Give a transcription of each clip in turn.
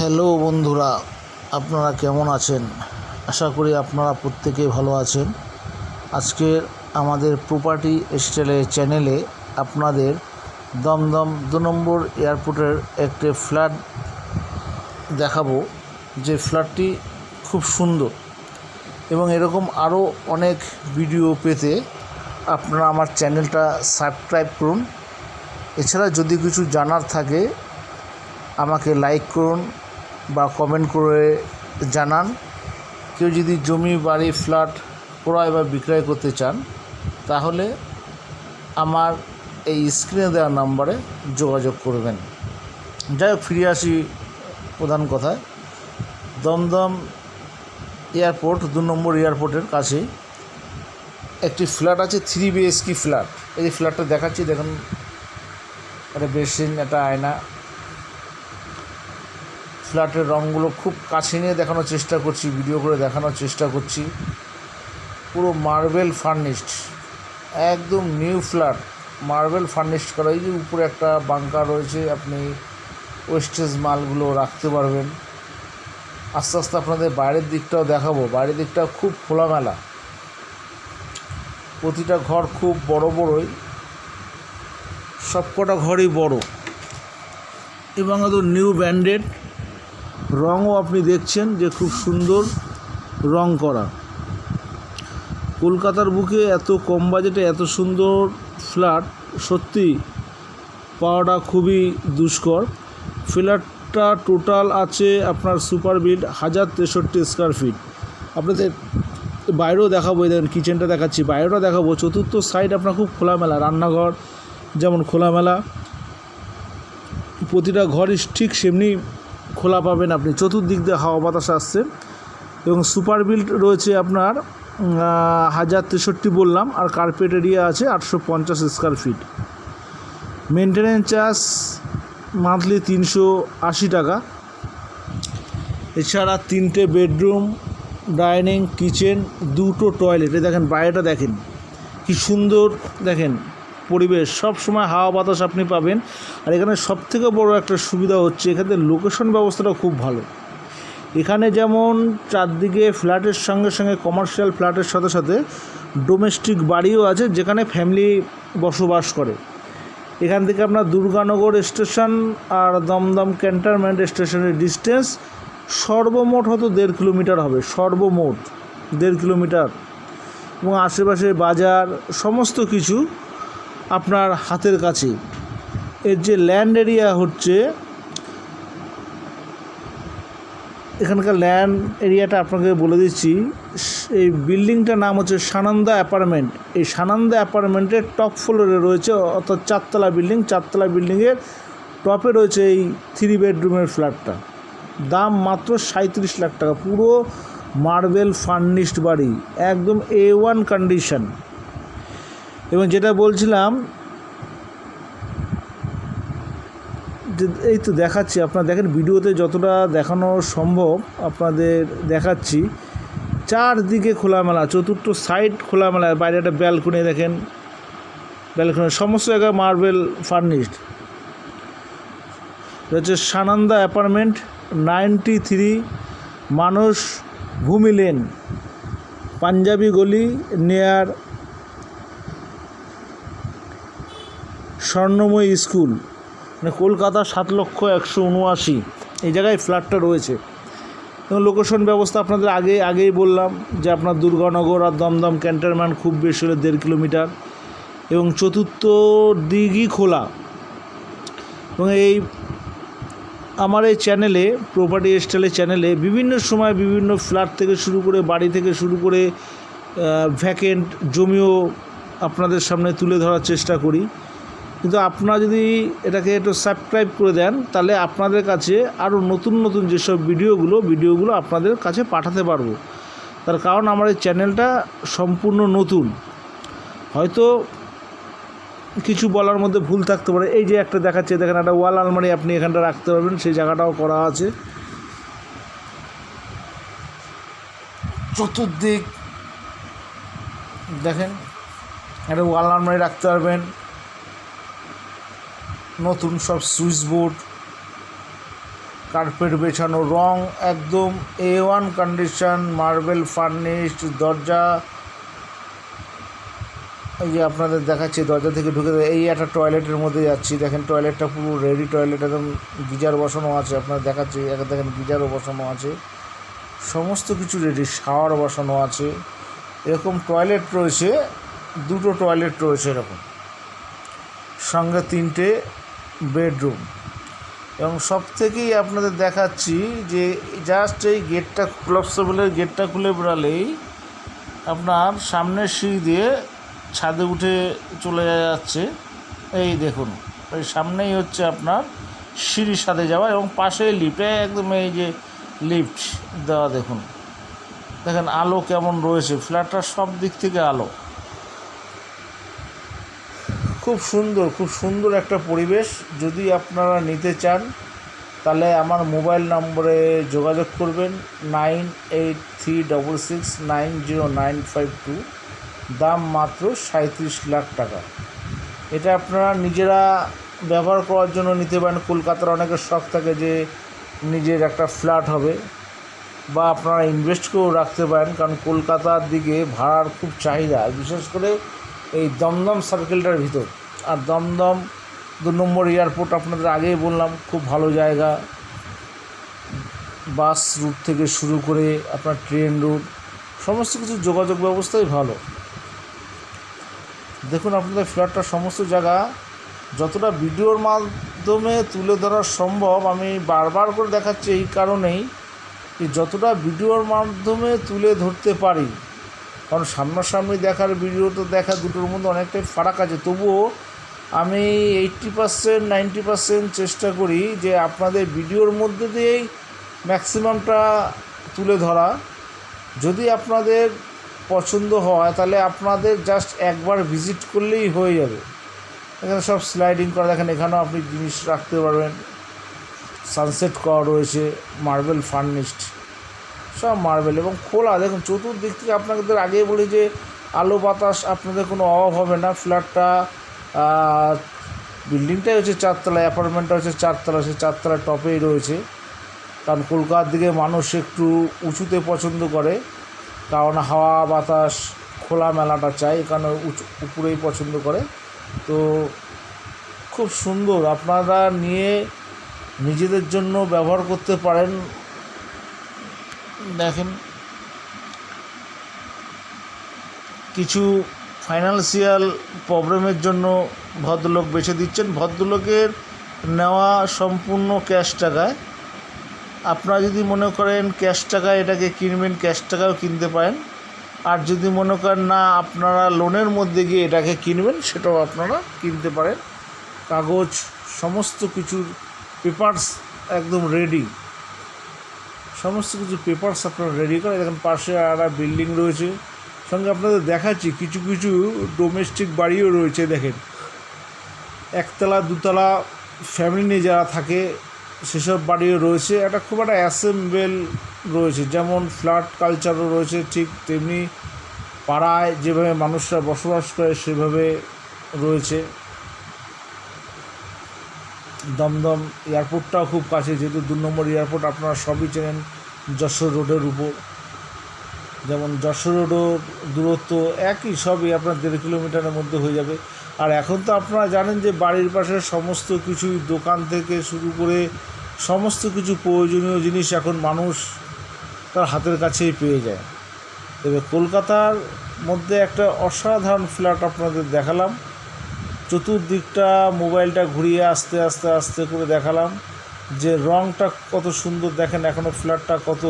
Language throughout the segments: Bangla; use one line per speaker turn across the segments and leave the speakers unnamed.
হ্যালো বন্ধুরা, আপনারা কেমন আছেন? আশা করি আপনারা প্রত্যেকেই ভালো আছেন। আজকের আমাদের প্রপার্টি স্টাইলের চ্যানেলে আপনাদের দমদম 2 নম্বর এয়ারপোর্টের একটি ফ্ল্যাট দেখাবো, যে ফ্ল্যাটটি খুব সুন্দর। এবং এরকম আরও অনেক ভিডিও পেতে আপনারা আমার চ্যানেলটা সাবস্ক্রাইব করুন। এছাড়া যদি কিছু জানার থাকে আমাকে লাইক করুন বা কমেন্ট করে জানান। কেউ যদি জমি বাড়ি ফ্ল্যাট ক্রয় বা বিক্রয় করতে চান তাহলে আমার এই স্ক্রিনে দেওয়া নাম্বারে যোগাযোগ করবেন। যাই হোক, ফিরে আসি প্রধান কথায়। দমদম এয়ারপোর্ট 2 নম্বর এয়ারপোর্টের কাছেই একটি ফ্ল্যাট আছে, 3 BHK ফ্ল্যাট। এই ফ্ল্যাটটা দেখাচ্ছি, দেখুন। একটা বেসিন, একটা আয়না। ফ্ল্যাটের রঙগুলো খুব কাছে নিয়ে দেখানোর চেষ্টা করছি, ভিডিও করে দেখানোর চেষ্টা করছি। পুরো মার্বেল ফার্নিশড, একদম নিউ ফ্ল্যাট, মার্বেল ফার্নিশড করা। এই যে উপরে একটা বাংকার রয়েছে, আপনি ওয়েস্টেজ মালগুলো রাখতে পারবেন। আস্তে আস্তে আপনাদের বাইরের দিকটাও দেখাবো। বাইরের দিকটাও খুব খোলামেলা, প্রতিটা ঘর খুব বড় বড়ই, সবকটা ঘরই বড় এবং নিউ ব্র্যান্ডেড। রঙও আপনি দেখছেন যে খুব সুন্দর রং করা। কলকাতার বুকে এত কম বাজেটে এত সুন্দর ফ্ল্যাট সত্যি পাওয়াটা খুবই দুষ্কর। ফ্ল্যাটটা টোটাল আছে আপনার সুপার বিল্ড 1063 স্কোয়ার ফিট। আপনাদের বাইরেও দেখাবো, দেখেন কিচেনটা দেখাচ্ছি, বাইরেটা দেখাবো। চতুর্থ সাইড আপনার খুব খোলামেলা, রান্নাঘর যেমন খোলামেলা, প্রতিটা ঘরই ঠিক সেমনি খোলা পাবেন আপনি। চতুর্দিক দিয়ে হাওয়া বাতাস আসছে এবং সুপার বিল্ড রয়েছে আপনার 1063 বললাম, আর কার্পেট এরিয়া আছে 850 square feet. Maintenance charge monthly 380 টাকা। এছাড়া 3টে বেডরুম, ডাইনিং, কিচেন, 2টো টয়লেট। দেখেন বাইরেটা, দেখেন কি সুন্দর, দেখেন পরিবেশ, সব সময় হাওয়া বাতাস আপনি পাবেন। আর এখানে সবথেকে বড় একটা সুবিধা হচ্ছে এখানে লোকেশন ব্যবস্থাটা খুব ভালো। এখানে যেমন চারদিকে ফ্ল্যাটের সঙ্গে সঙ্গে কমার্শিয়াল ফ্ল্যাটের সাথে সাথে ডোমেস্টিক বাড়িও আছে, যেখানে ফ্যামিলি বসবাস করে। এখান থেকে আপনার দুর্গানগর স্টেশন আর দমদম ক্যান্টনমেন্ট স্টেশনের ডিস্টেন্স সর্বমোট হয়তো 1.5 কিলোমিটার হবে, সর্বমোট 1.5 কিলোমিটার। এবং আশেপাশে বাজার সমস্ত কিছু আপনার হাতের কাছে। এর যে ল্যান্ড এরিয়া হচ্ছে, এখানকার ল্যান্ড এরিয়াটা আপনাকে বলে দিচ্ছি। এই বিল্ডিংটার নাম হচ্ছে সানন্দা অ্যাপার্টমেন্ট। এই সানন্দা অ্যাপার্টমেন্টের টপ ফ্লোরে রয়েছে, অর্থাৎ 4তলা বিল্ডিং। 4তলা বিল্ডিংয়ের টপে রয়েছে এই 3 বেডরুমের ফ্ল্যাটটা। দাম মাত্র 37 লাখ টাকা। পুরো মার্বেল ফার্নিশড বাড়ি, একদম A1 কন্ডিশন। এবং যেটা বলছিলাম, এই তো দেখাচ্ছি, আপনারা দেখেন ভিডিওতে যতটা দেখানো সম্ভব আপনাদের দেখাচ্ছি। চারদিকে খোলামেলা, চতুর্থ সাইড খোলামেলা। বাইরে একটা ব্যালকনি, দেখেন ব্যালকনি, সমস্ত জায়গায় মার্বেল ফার্নিশড। হচ্ছে সানন্দা অ্যাপার্টমেন্ট, 93 মানস ভূমি লেন, পাঞ্জাবি গলি, নেয়ার স্বর্ণময়ী স্কুল, মানে কলকাতা 7,179,000 এই জায়গায় ফ্ল্যাটটা রয়েছে। এবং লোকেশন ব্যবস্থা আপনাদের আগেই বললাম যে আপনার দুর্গানগর আর দমদম ক্যান্টনমেন্ট খুব বেশি হলে 1.5 কিলোমিটার, এবং চতুর্থ দিকই খোলা। এবং আমার এই চ্যানেলে, প্রপার্টি স্টাইলের চ্যানেলে, বিভিন্ন সময় বিভিন্ন ফ্ল্যাট থেকে শুরু করে, বাড়ি থেকে শুরু করে ভ্যাকেন্ট জমিও আপনাদের সামনে তুলে ধরার চেষ্টা করি। কিন্তু আপনারা যদি এটাকে একটু সাবস্ক্রাইব করে দেন তাহলে আপনাদের কাছে আরও নতুন নতুন যেসব ভিডিওগুলো আপনাদের কাছে পাঠাতে পারবো। তার কারণ আমার এই চ্যানেলটা সম্পূর্ণ নতুন, হয়তো কিছু বলার মধ্যে ভুল থাকতে পারে। এই যে একটা দেখাচ্ছে, দেখেন একটা ওয়াল আলমারি আপনি এখানটা রাখতে পারবেন, সেই জায়গাটাও করা আছে। চতুর্দিক দেখেন, একটা ওয়াল আলমারি রাখতে পারবেন, নতুন সব সুইচ বোর্ড, কার্পেট বেছানো, রং একদম A1 কন্ডিশন, মার্বেল ফার্নিশড, দরজা এই যে আপনাদের দেখাচ্ছি, দরজা থেকে ঢুকে এই একটা টয়লেটের মধ্যে যাচ্ছি, দেখেন টয়লেটটা পুরো রেডি টয়লেট, একদম গিজার বসানো আছে, আপনারা দেখাচ্ছি দেখেন গিজারও বসানো আছে, সমস্ত কিছু রেডি, শাওয়ার বসানো আছে, এরকম টয়লেট রয়েছে, দুটো টয়লেট রয়েছে এরকম, সঙ্গে 3টে বেডরুম। এবং সব থেকেই আপনাদের দেখাচ্ছি যে জাস্ট এই গেটটা ক্লবসেবলের গেটটা খুলে বেরালেই আপনার সামনের সিঁড়ি দিয়ে ছাদে উঠে চলে যাচ্ছে। এই দেখুন, ওই সামনেই হচ্ছে আপনার সিঁড়ি ছাদে যাওয়া, এবং পাশেই লিফট, একদম এই যে লিফট দেওয়া, দেখুন দেখেন আলো কেমন রয়েছে, ফ্ল্যাটটার সব দিক থেকে আলো, খুব সুন্দর একটা পরিবেশ। যদি আপনারা নিতে চান তাহলে আমার মোবাইল নম্বরে যোগাযোগ করবেন 9836690952, দাম মাত্র 37 লাখ টাকা। এটা আপনারা নিজেরা ব্যবহার করার জন্য নিতে পারেন। কলকাতার অনেকের শখ থাকে যে নিজের একটা ফ্ল্যাট হবে, বা আপনারা ইনভেস্ট করেও রাখতে পারেন, কারণ কলকাতার দিকে ভাড়ার খুব চাহিদা, বিশেষ করে এই দমদম সার্কেলটার ভিতর। আর দমদম 2 নম্বর এয়ারপোর্ট আপনাদের আগেই বললাম, খুব ভালো জায়গা, বাস রুট থেকে শুরু করে আপনার ট্রেন রুট, সমস্ত কিছু যোগাযোগ ব্যবস্থাই ভালো। দেখুন আপনাদের ফ্ল্যাটটার সমস্ত জায়গা যতটা ভিডিওর মাধ্যমে তুলে ধরা সম্ভব, আমি বারবার করে দেখাচ্ছি এই কারণেই যে যতটা ভিডিওর মাধ্যমে তুলে ধরতে পারি, কারণ সামনাসামনি দেখার ভিডিও তো দেখা দুটোর মধ্যে অনেকটাই ফারাক আছে, তবুও আমি 80% 90% চেষ্টা করি যে আপনাদের ভিডিওর মধ্যে দিয়েই ম্যাক্সিমামটা তুলে ধরা। যদি আপনাদের পছন্দ হয় তাহলে আপনাদের জাস্ট একবার ভিজিট করলেই হয়ে যাবে। এখানে সব স্লাইডিং করা, দেখেন এখানেও আপনি জিনিস রাখতে পারবেন, সানসেট করা রয়েছে, মার্বেল ফার্নিশড, সব মার্বেল এবং খোলা, দেখুন চতুর্দিক থেকে আপনাদের আগেই বলি যে আলো বাতাস আপনাদের কোনো অভাব হবে না। ফ্ল্যাটটা বিল্ডিংটাই হচ্ছে 4 তলা, অ্যাপার্টমেন্টটা হচ্ছে 4 তলা, সে 4 তলার টপেই রয়েছে, কারণ কলকাতার দিকে মানুষ একটু উঁচুতে পছন্দ করে, কারণ হাওয়া বাতাস খোলামেলাটা চাই, কারণ উপরেই পছন্দ করে। তো খুব সুন্দর, আপনারা নিয়ে নিজেদের জন্য ব্যবহার করতে পারেন। দেখেন কিছু ফাইন্যান্সিয়াল প্রবলেমের জন্য ভদ্রলোক বেছে দিচ্ছেন, ভদ্রলোকের নেওয়া সম্পূর্ণ ক্যাশ টাকায়। আপনারা যদি মনে করেন ক্যাশ টাকায় এটাকে কিনবেন, ক্যাশ টাকাও কিনতে পারেন, আর যদি মনে করেন না আপনারা লোনের মধ্যে গিয়ে এটাকে কিনবেন, সেটাও আপনারা কিনতে পারেন। কাগজ সমস্ত কিছুর পেপারস একদম রেডি, সমস্ত কিছু পেপারস আপনারা রেডি করে। দেখেন পাশে একটা বিল্ডিং রয়েছে, সঙ্গে আপনাদের দেখাচ্ছি কিছু কিছু ডোমেস্টিক বাড়িও রয়েছে। দেখেন 1 তলা 2 তলা ফ্যামিলি নিয়ে যারা থাকে সেসব বাড়িও রয়েছে, একটা খুব একটা অ্যাসেম্বল রয়েছে। যেমন ফ্ল্যাট কালচারও রয়েছে, ঠিক তেমনি পাড়ায় যেভাবে মানুষরা বসবাস করে সেভাবে রয়েছে। দমদম এয়ারপোর্টটাও খুব কাছে, যেহেতু 2 নম্বর এয়ারপোর্ট আপনারা সবই চেনেন, যশোর রোডের উপর। যেমন যশোর রোডও দূরত্ব একই, সবই আপনার 1.5 কিলোমিটারের মধ্যে হয়ে যাবে। আর এখন তো আপনারা জানেন যে বাড়ির পাশে সমস্ত কিছুই, দোকান থেকে শুরু করে সমস্ত কিছু প্রয়োজনীয় জিনিস এখন মানুষ তার হাতের কাছেই পেয়ে যায়। তবে কলকাতার মধ্যে একটা অসাধারণ ফ্ল্যাট আপনাদের দেখালাম, চতুর্দিকটা মোবাইলটা ঘুরিয়ে আস্তে আস্তে আস্তে করে দেখালাম যে রঙটা কত সুন্দর, দেখেন এখনও ফ্ল্যাটটা কত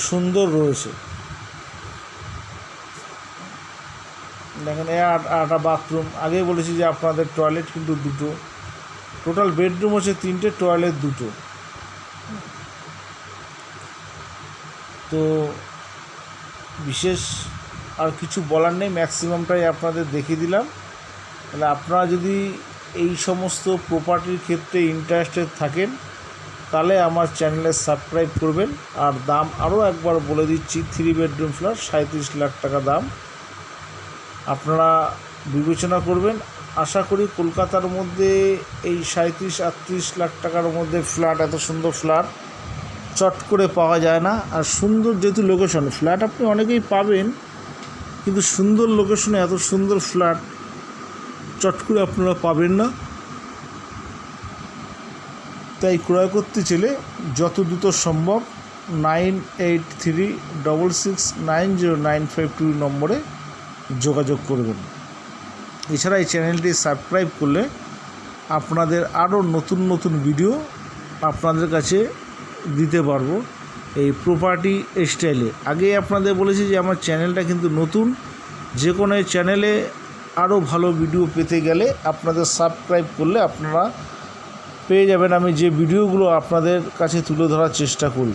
সুন্দর রয়েছে। দেখেন একটা বাথরুম, আগেই বলেছি যে আপনাদের টয়লেট কিন্তু 2টো, টোটাল বেডরুম হচ্ছে 3টে, টয়লেট 2টো। তো বিশেষ আর কিছু বলার নেই, ম্যাক্সিমামটাই আপনাদের দেখিয়ে দিলাম। তাহলে আপনারা যদি এই সমস্ত প্রপার্টির ক্ষেত্রে ইন্টারেস্টেড থাকেন তাহলে আমার চ্যানেলে সাবস্ক্রাইব করবেন। আর দাম আরও একবার বলে দিচ্ছি, 3 বেডরুম ফ্ল্যাট 37 লাখ টাকা দাম, আপনারা বিবেচনা করবেন। আশা করি কলকাতার মধ্যে এই 37-38 লাখ টাকার মধ্যে ফ্ল্যাট, এত সুন্দর ফ্ল্যাট চট করে পাওয়া যায় না। আর সুন্দর যেহেতু লোকেশন, ফ্ল্যাট আপনি অনেকেই পাবেন, কিন্তু সুন্দর লোকেশনে এত সুন্দর ফ্ল্যাট চট করে আপনারা পাবেন না। তাই ক্রয় করতে চাইলে যত দ্রুত সম্ভব 9836690952 নম্বরে যোগাযোগ করবেন। এছাড়া এই চ্যানেলটি সাবস্ক্রাইব করলে আপনাদের আরও নতুন নতুন ভিডিও আপনাদের কাছে দিতে পারবো এই প্রপার্টি স্টাইলে। আগেই আপনাদের বলেছি যে আমার চ্যানেলটা কিন্তু নতুন, যে কোনো চ্যানেলে আরও ভালো ভিডিও পেতে গেলে আপনাদের সাবস্ক্রাইব করলে আপনারা পেয়ে যাবেন আমি যে ভিডিওগুলো আপনাদের কাছে তুলে ধরার চেষ্টা করি।